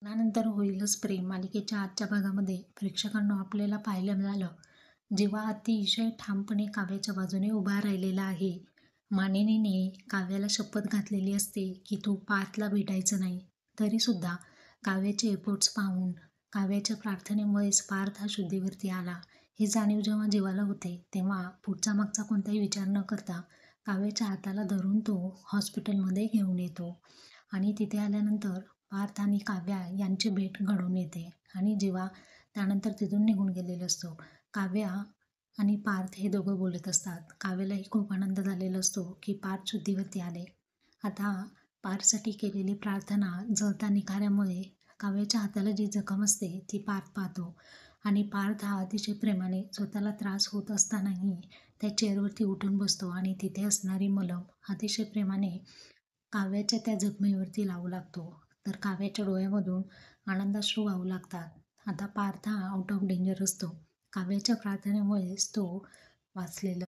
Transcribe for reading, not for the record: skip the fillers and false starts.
लग्नानंतर होईलच प्रेम मालिकेच्या आजच्या भागामध्ये प्रेक्षकांना आपल्याला पाहायला मिळालं, जेव्हा अतिशय ठामपणे काव्याच्या बाजूने उभा राहिलेला आहे. मानिनीने काव्याला शपथ घातलेली असते की तो पार्थला भेटायचं नाही. तरीसुद्धा काव्याचे एफर्ट्स पाहून, काव्याच्या प्रार्थनेमुळेच पार्थ हा शुद्धीवरती आला. ही जाणीव जेव्हा जीवाला होते, तेव्हा पुढचा मागचा कोणताही विचार न करता काव्याच्या हाताला धरून तो हॉस्पिटलमध्ये घेऊन येतो. आणि तिथे आल्यानंतर पार्थ आणि काव्या यांची भेट घडून येते. आणि जेव्हा त्यानंतर तिथून निघून गेलेलो असतो, काव्या आणि पार्थ हे दोघं बोलत असतात. काव्यालाही खूप आनंद झालेला असतो की पार्थ शुद्धीवरती आले. आता पार्थसाठी केलेली प्रार्थना जळता निखाऱ्यामुळे काव्याच्या हाताला जी जखम असते ती पार्थ पाहतो. आणि पार्थ हा अतिशय प्रेमाने स्वतःला त्रास होत असतानाही त्या चेअरवरती उठून बसतो आणि तिथे असणारी मलम अतिशय प्रेमाने काव्याच्या त्या जखमेवरती लावू लागतो. तर काव्याच्या डोळ्यामधून आनंदाश्रू वाहू लागतात. आता पार्थ हा आउट ऑफ डेंजर असतो. काव्याच्या प्रार्थनेमुळेच तो वाचलेला